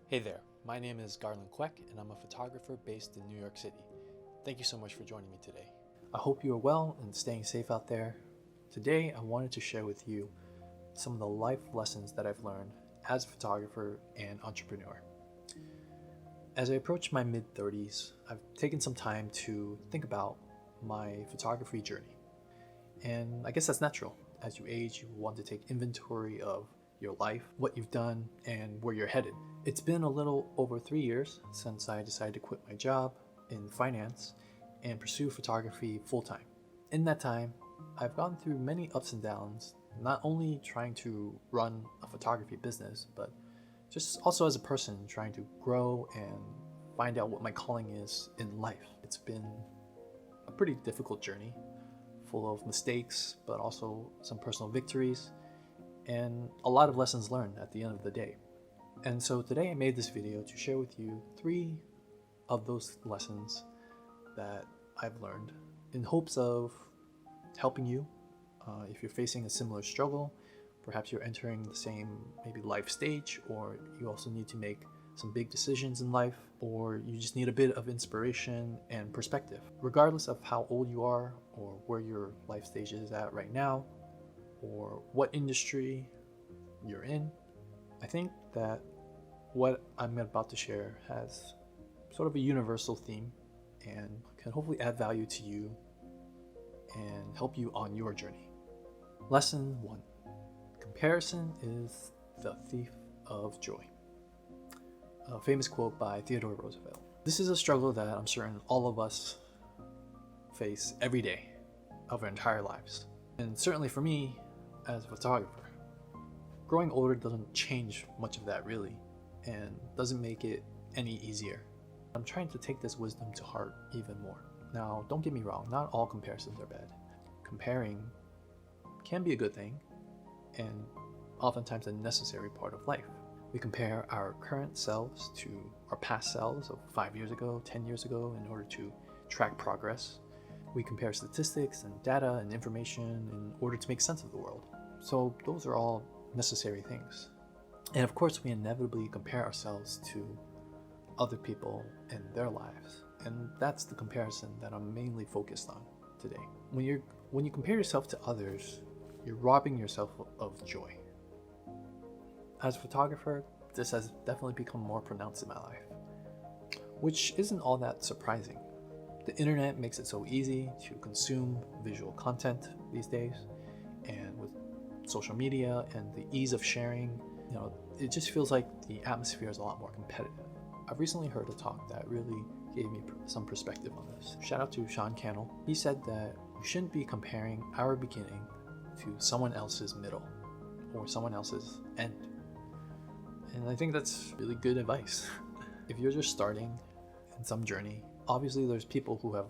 Hey there, my name is Garland Queck and I'm a photographer based in New York City. Thank you so much for joining me today. I hope you are well and staying safe out there. Today I wanted to share with you some of the life lessons that I've learned as a photographer and entrepreneur. As I approach my mid-30s, I've taken some time to think about my photography journey. And I guess that's natural. As you age, you want to take inventory of your life, what you've done, and where you're headed. It's been a little over 3 years since I decided to quit my job in finance and pursue photography full-time. In that time, I've gone through many ups and downs, not only trying to run a photography business, but just also as a person trying to grow and find out what my calling is in life. It's been a pretty difficult journey, full of mistakes, but also some personal victories, and a lot of lessons learned at the end of the day. And so today I made this video to share with you 3 of those lessons that I've learned in hopes of helping you if you're facing a similar struggle. Perhaps you're entering the same maybe life stage, or you also need to make some big decisions in life, or you just need a bit of inspiration and perspective. Regardless of how old you are or where your life stage is at right now, or what industry you're in, I think that what I'm about to share has sort of a universal theme and can hopefully add value to you and help you on your journey. Lesson 1. Comparison is the thief of joy. A famous quote by Theodore Roosevelt. This is a struggle that I'm certain all of us face every day of our entire lives. And certainly for me, as a photographer, growing older doesn't change much of that really, and doesn't make it any easier. I'm trying to take this wisdom to heart even more. Now, don't get me wrong, not all comparisons are bad. Comparing can be a good thing, and oftentimes a necessary part of life. We compare our current selves to our past selves of 5 years ago, 10 years ago in order to track progress. We compare statistics and data and information in order to make sense of the world. So those are all necessary things. And of course, we inevitably compare ourselves to other people and their lives. And that's the comparison that I'm mainly focused on today. When you compare yourself to others, you're robbing yourself of joy. As a photographer, this has definitely become more pronounced in my life, which isn't all that surprising. The internet makes it so easy to consume visual content these days, and with social media and the ease of sharing, it just feels like the atmosphere is a lot more competitive. I've recently heard a talk that really gave me some perspective on this. Shout out to Sean Cannell. He said that we shouldn't be comparing our beginning to someone else's middle or someone else's end. And I think that's really good advice. If you're just starting in some journey, obviously there's people who have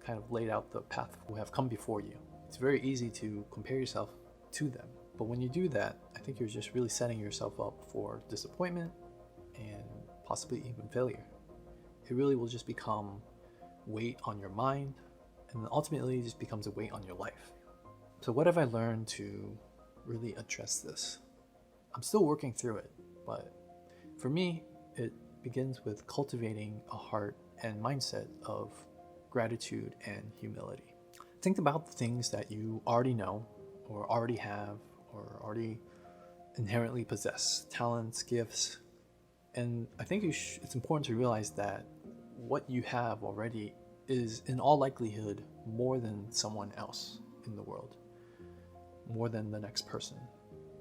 kind of laid out the path, who have come before you. It's very easy to compare yourself to them. But when you do that, I think you're just really setting yourself up for disappointment and possibly even failure. It really will just become weight on your mind, and ultimately it just becomes a weight on your life. So what have I learned to really address this? I'm still working through it, but for me, it begins with cultivating a heart and mindset of gratitude and humility. Think about the things that you already know, or already have, or already inherently possess, talents, gifts. And I think it's important to realize that what you have already is in all likelihood more than someone else in the world, more than the next person.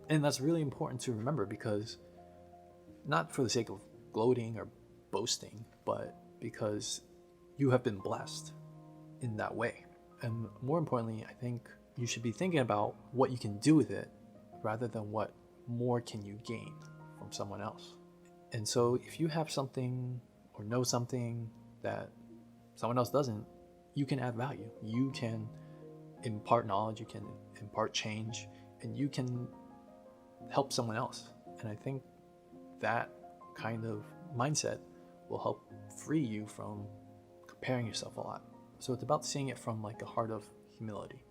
And that's really important to remember, because not for the sake of gloating or boasting, but because you have been blessed in that way. And more importantly, I think you should be thinking about what you can do with it rather than what more can you gain from someone else. And so if you have something or know something that someone else doesn't, you can add value. You can impart knowledge, you can impart change, and you can help someone else. And I think that kind of mindset will help free you from comparing yourself a lot. So it's about seeing it from like a heart of humility.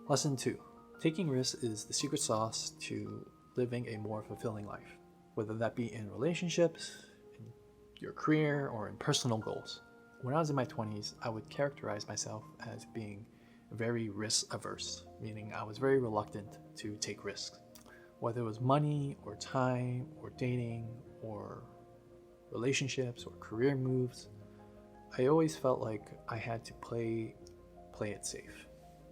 Lesson 2. Taking risks is the secret sauce to living a more fulfilling life. whether that be in relationships, in your career, or in personal goals. When I was in my 20s, I would characterize myself as being very risk averse, meaning I was very reluctant to take risks. Whether it was money or time or dating or relationships or career moves, I always felt like I had to play it safe.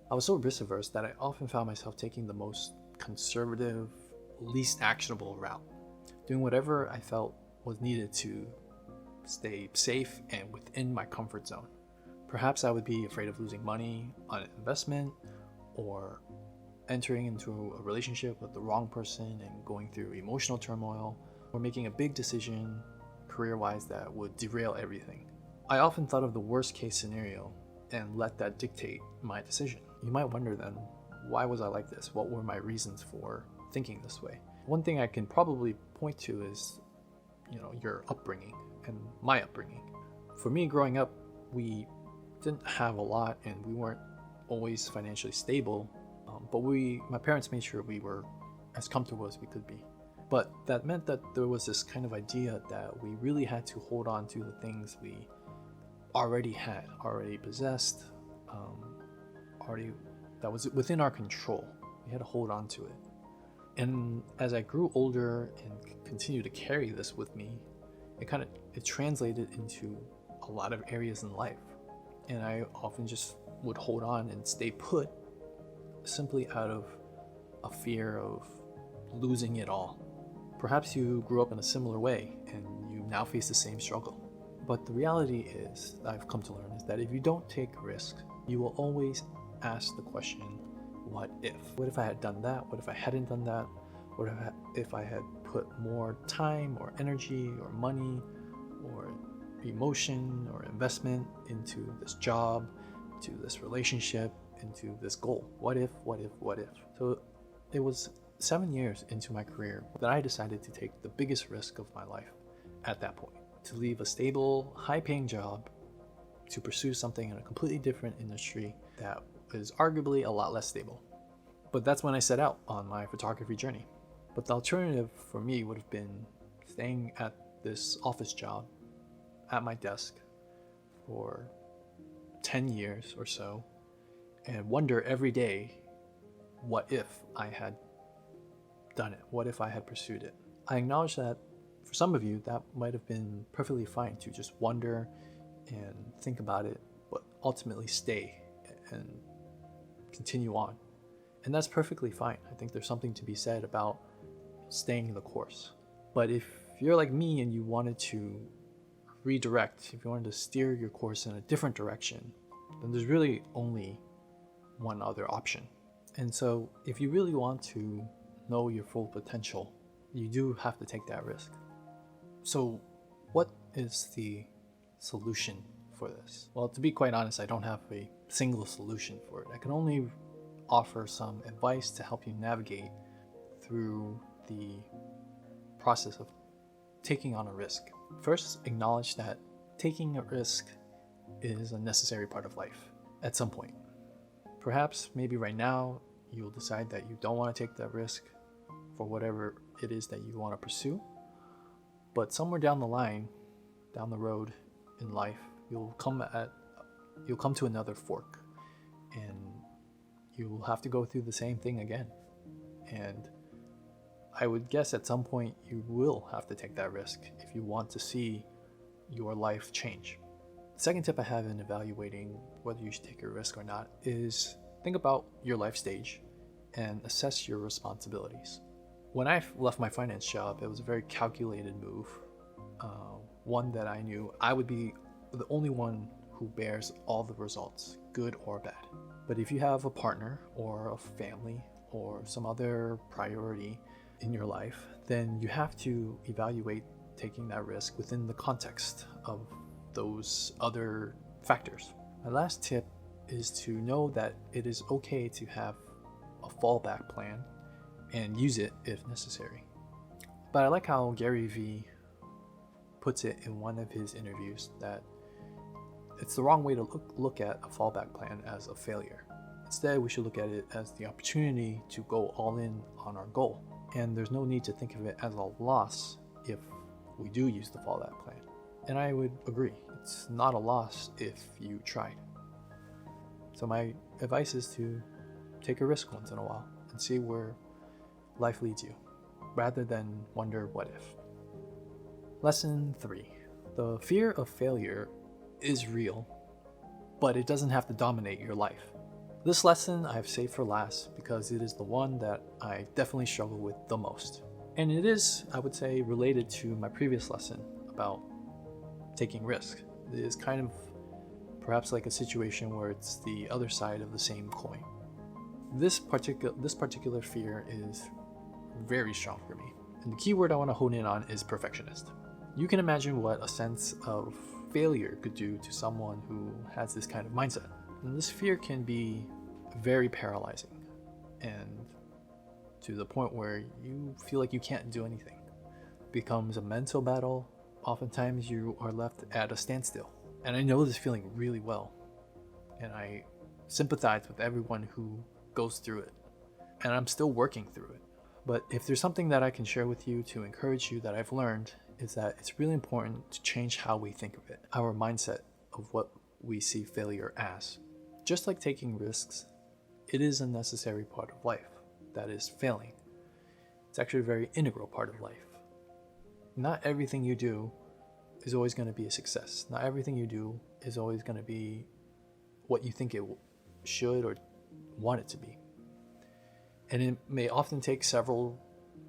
I was so risk averse that I often found myself taking the most conservative, least actionable route, doing whatever I felt was needed to stay safe and within my comfort zone. Perhaps I would be afraid of losing money on an investment, or entering into a relationship with the wrong person and going through emotional turmoil, or making a big decision career-wise that would derail everything. I often thought of the worst case scenario and let that dictate my decision. You might wonder then, why was I like this? What were my reasons for thinking this way? One thing I can probably point to is, your upbringing and my upbringing. For me, growing up, we didn't have a lot and we weren't always financially stable, but my parents made sure we were as comfortable as we could be. But that meant that there was this kind of idea that we really had to hold on to the things we already possessed, that was within our control. We had to hold on to it. And as I grew older and continued to carry this with me, it translated into a lot of areas in life. And I often just would hold on and stay put simply out of a fear of losing it all. Perhaps you grew up in a similar way and you now face the same struggle. But the reality is, I've come to learn, is that if you don't take risks, you will always ask the question, what if? What if I had done that? What if I hadn't done that? What if I had put more time or energy or money or emotion or investment into this job, into this relationship, into this goal? What if? So it was 7 years into my career that I decided to take the biggest risk of my life at that point, to leave a stable, high-paying job to pursue something in a completely different industry that is arguably a lot less stable. But that's when I set out on my photography journey. But the alternative for me would have been staying at this office job at my desk for 10 years or so and wonder every day, what if I had done it? What if I had pursued it? I acknowledge that for some of you, that might have been perfectly fine to just wonder and think about it, but ultimately stay and continue on. And that's perfectly fine. I think there's something to be said about staying the course. But if you're like me and you wanted to redirect, if you wanted to steer your course in a different direction, then there's really only one other option. And so if you really want to know your full potential, you do have to take that risk. So what is the solution for this? Well, to be quite honest, I don't have a single solution for it. I can only offer some advice to help you navigate through the process of taking on a risk. First, acknowledge that taking a risk is a necessary part of life at some point. Perhaps maybe right now you'll decide that you don't want to take that risk for whatever it is that you want to pursue. But somewhere down the line, down the road in life, you'll come to another fork and you will have to go through the same thing again. And I would guess at some point you will have to take that risk if you want to see your life change. The second tip I have in evaluating whether you should take a risk or not is think about your life stage and assess your responsibilities. When I left my finance job, it was a very calculated move, one that I knew I would be the only one who bears all the results, good or bad. But if you have a partner or a family or some other priority in your life, then you have to evaluate taking that risk within the context of those other factors. My last tip is to know that it is okay to have a fallback plan and use it if necessary. But I like how Gary Vee puts it in one of his interviews that it's the wrong way to look at a fallback plan as a failure. Instead, we should look at it as the opportunity to go all in on our goal. and there's no need to think of it as a loss if we do use the fallback plan. And I would agree, it's not a loss if you tried. So my advice is to take a risk once in a while and see where life leads you, rather than wonder what if. Lesson 3. The fear of failure is real, but it doesn't have to dominate your life. This lesson I've saved for last because it is the one that I definitely struggle with the most. And it is, I would say, related to my previous lesson about taking risks. It is kind of perhaps like a situation where it's the other side of the same coin. This particular fear is very strong for me. And the key word I want to hone in on is perfectionist. You can imagine what a sense of failure could do to someone who has this kind of mindset. And this fear can be very paralyzing, and to the point where you feel like you can't do anything. It becomes a mental battle. Oftentimes you are left at a standstill. And I know this feeling really well, and I sympathize with everyone who goes through it. And I'm still working through it. But if there's something that I can share with you to encourage you that I've learned, is that it's really important to change how we think of it, our mindset of what we see failure as. Just like taking risks, it is a necessary part of life. That is failing. It's actually a very integral part of life. Not everything you do is always going to be a success. Not everything you do is always going to be what you think it should or want it to be. And it may often take several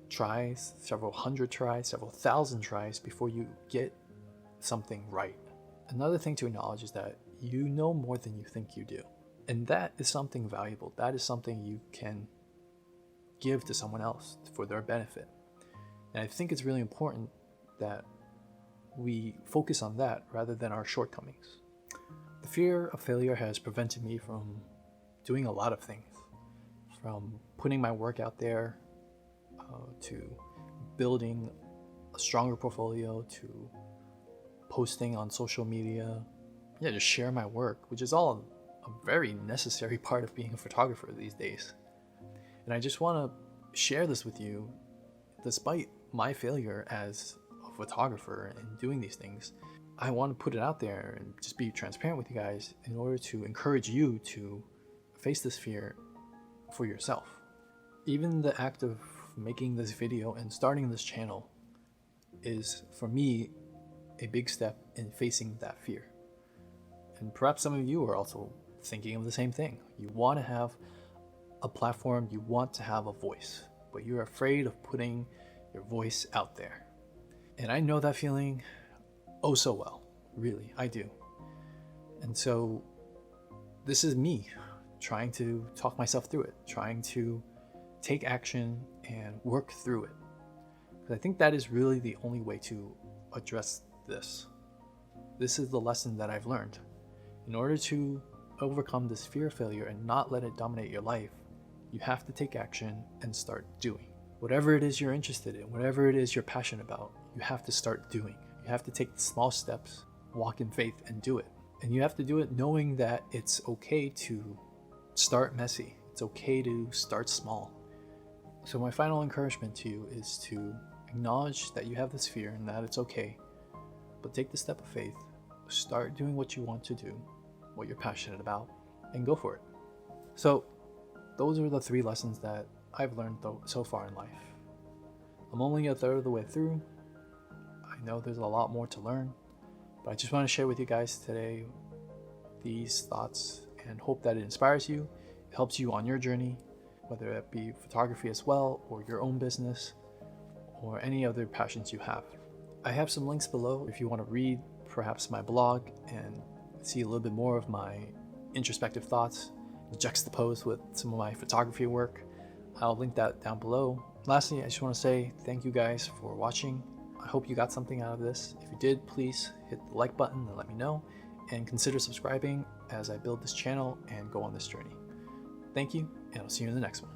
tries, several hundred tries, several thousand tries before you get something right. Another thing to acknowledge is that you know more than you think you do. And that is something valuable. That is something you can give to someone else for their benefit. And I think it's really important that we focus on that rather than our shortcomings. The fear of failure has prevented me from doing a lot of things, from putting my work out there, to building a stronger portfolio, to posting on social media, just share my work, which is all a very necessary part of being a photographer these days. And I just want to share this with you. Despite my failure as a photographer and doing these things, I want to put it out there and just be transparent with you guys in order to encourage you to face this fear for yourself. Even the act of making this video and starting this channel is, for me, a big step in facing that fear. And perhaps some of you are also thinking of the same thing. You want to have a platform, you want to have a voice, but you're afraid of putting your voice out there. And I know that feeling oh so well, really, I do. And so this is me trying to talk myself through it, trying to take action and work through it. Because I think that is really the only way to address this. This is the lesson that I've learned. In order to overcome this fear of failure and not let it dominate your life, you have to take action and start doing. Whatever it is you're interested in, whatever it is you're passionate about, you have to start doing. You have to take the small steps, walk in faith, and do it. And you have to do it knowing that it's okay to start messy. It's okay to start small. So my final encouragement to you is to acknowledge that you have this fear and that it's okay, but take the step of faith, start doing what you want to do, what you're passionate about, and go for it. So those are the 3 lessons that I've learned so far in life. I'm only a third of the way through. I know there's a lot more to learn, but I just want to share with you guys today these thoughts and hope that it inspires you, helps you on your journey, whether it be photography as well, or your own business, or any other passions you have. I have some links below if you want to read perhaps my blog and see a little bit more of my introspective thoughts juxtaposed with some of my photography work. I'll link that down below. Lastly, I just want to say thank you guys for watching. I hope you got something out of this. If you did, please hit the like button and let me know, and consider subscribing as I build this channel and go on this journey. Thank you, and I'll see you in the next one.